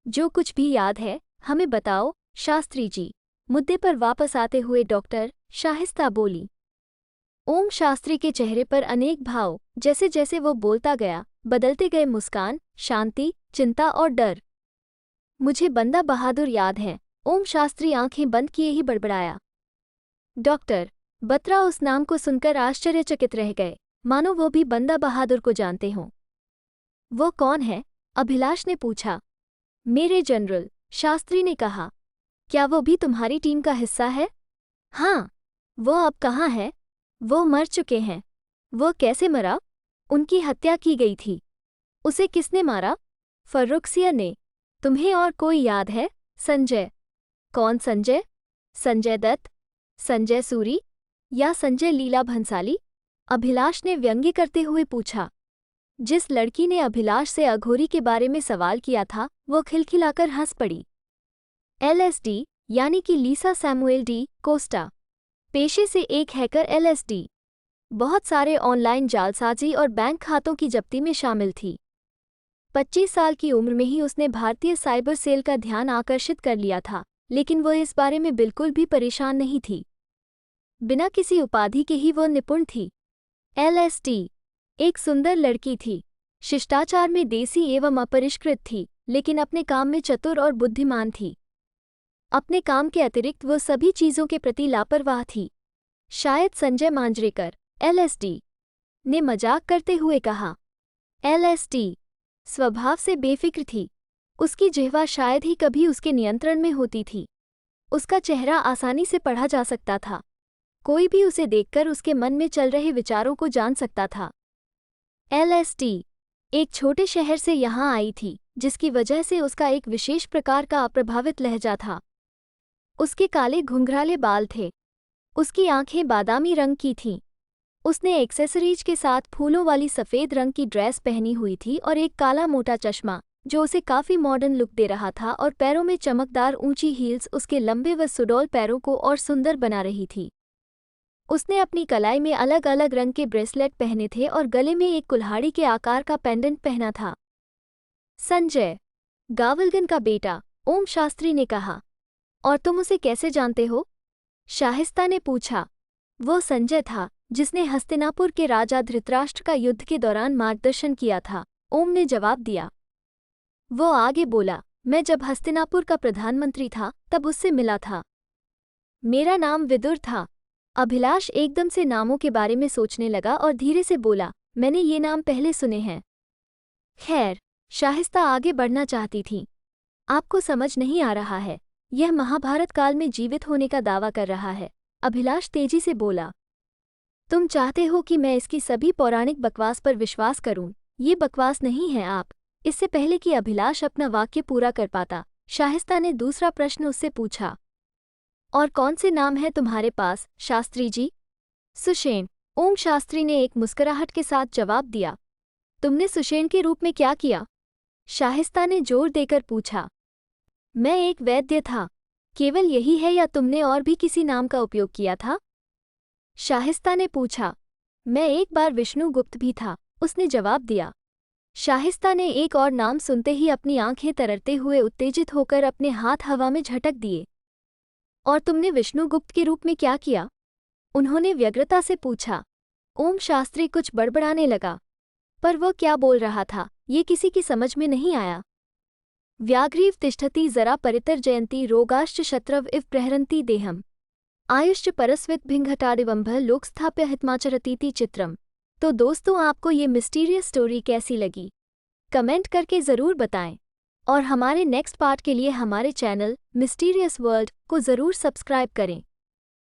जो कुछ भी याद है हमें बताओ, शास्त्री जी। मुद्दे पर वापस आते हुए डॉक्टर शाहिस्ता बोली। ओम शास्त्री के चेहरे पर अनेक भाव, जैसे जैसे वो बोलता गया, बदलते गए मुस्कान, शांति, चिंता और डर। मुझे बंदा बहादुर याद है, ओम शास्त्री आंखें बंद किए ही बड़बड़ाया। डॉक्टर बत्रा उस नाम को सुनकर आश्चर्यचकित रह गए, मानो वो भी बंदा बहादुर को जानते हों। वो कौन है? अभिलाष ने पूछा। मेरे जनरल, शास्त्री ने कहा। क्या वो भी तुम्हारी टीम का हिस्सा है? हाँ। वो अब कहाँ है? वो मर चुके हैं। वो कैसे मरा? उनकी हत्या की गई थी। उसे किसने मारा? फर्रुखसिया ने। तुम्हें और कोई याद है? संजय। कौन संजय? संजय दत्त, संजय सूरी या संजय लीला भंसाली? अभिलाष ने व्यंग्य करते हुए पूछा। जिस लड़की ने अभिलाष से अघोरी के बारे में सवाल किया था, वो खिलखिलाकर हंस पड़ी। LSD यानी कि लीसा सैमुएल डी कोस्टा, पेशे से एक हैकर। LSD बहुत सारे ऑनलाइन जालसाजी और बैंक खातों की जब्ती में शामिल थी। 25 साल की उम्र में ही उसने भारतीय साइबर सेल का ध्यान आकर्षित कर लिया था, लेकिन वो इस बारे में बिल्कुल भी परेशान नहीं थी। बिना किसी उपाधि के ही वो निपुण थी। LSD एक सुंदर लड़की थी, शिष्टाचार में देसी एवं अपरिष्कृत थी, लेकिन अपने काम में चतुर और बुद्धिमान थी। अपने काम के अतिरिक्त वो सभी चीज़ों के प्रति लापरवाह थी। शायद संजय मांजरेकर, LSD ने मजाक करते हुए कहा। LSD स्वभाव से बेफिक्र थी। उसकी जिह्वा शायद ही कभी उसके नियंत्रण में होती थी। उसका चेहरा आसानी से पढ़ा जा सकता था। कोई भी उसे देखकर उसके मन में चल रहे विचारों को जान सकता था। LSD एक छोटे शहर से यहाँ आई थी, जिसकी वजह से उसका एक विशेष प्रकार का अप्रभावित लहजा था। उसके काले घुंघराले बाल थे। उसकी आंखें बादामी रंग की थीं। उसने एक्सेसरीज के साथ फूलों वाली सफ़ेद रंग की ड्रेस पहनी हुई थी और एक काला मोटा चश्मा, जो उसे काफ़ी मॉडर्न लुक दे रहा था, और पैरों में चमकदार ऊंची हील्स उसके लंबे व सुडौल पैरों को और सुंदर बना रही थी। उसने अपनी कलाई में अलग अलग रंग के ब्रेसलेट पहने थे और गले में एक कुल्हाड़ी के आकार का पेंडेंट पहना था। संजय, गावलगन का बेटा, ओम शास्त्री ने कहा। और तुम उसे कैसे जानते हो? शाहिस्ता ने पूछा। वो संजय था जिसने हस्तिनापुर के राजा धृतराष्ट्र का युद्ध के दौरान मार्गदर्शन किया था, ओम ने जवाब दिया। वो आगे बोला, मैं जब हस्तिनापुर का प्रधानमंत्री था तब उससे मिला था। मेरा नाम विदुर था। अभिलाष एकदम से नामों के बारे में सोचने लगा और धीरे से बोला, मैंने ये नाम पहले सुने हैं। खैर, शाहिस्ता आगे बढ़ना चाहती थी। आपको समझ नहीं आ रहा है, यह महाभारत काल में जीवित होने का दावा कर रहा है, अभिलाष तेजी से बोला। तुम चाहते हो कि मैं इसकी सभी पौराणिक बकवास पर विश्वास करूं? ये बकवास नहीं है आप। इससे पहले कि अभिलाष अपना वाक्य पूरा कर पाता, शाहिस्ता ने दूसरा प्रश्न उससे पूछा। और कौन से नाम है तुम्हारे पास, शास्त्री जी? सुषेण, ओम शास्त्री ने एक मुस्कुराहट के साथ जवाब दिया। तुमने सुषेण के रूप में क्या किया? शाहिस्ता ने जोर देकर पूछा। मैं एक वैद्य था। केवल यही है या तुमने और भी किसी नाम का उपयोग किया था? शाहिस्ता ने पूछा। मैं एक बार विष्णुगुप्त भी था, उसने जवाब दिया। शाहिस्ता ने एक और नाम सुनते ही अपनी आंखें तररते हुए उत्तेजित होकर अपने हाथ हवा में झटक दिए। और तुमने विष्णुगुप्त के रूप में क्या किया? उन्होंने व्यग्रता से पूछा। ओम शास्त्री कुछ बड़बड़ाने लगा, पर वो क्या बोल रहा था ये किसी की समझ में नहीं आया। व्याघ्रीव तिष्ठति जरा परितर्जयन्ति रोगाश्च शत्रव इव प्रहरन्ति देहम आयुश्च परस्वित भिंघटादिवंभ लोकस्थाप्य हितमाचरतीति चित्रम। तो दोस्तों, आपको ये मिस्टीरियस स्टोरी कैसी लगी? कमेंट करके ज़रूर बताएं, और हमारे नेक्स्ट पार्ट के लिए हमारे चैनल मिस्टीरियस वर्ल्ड को ज़रूर सब्सक्राइब करें।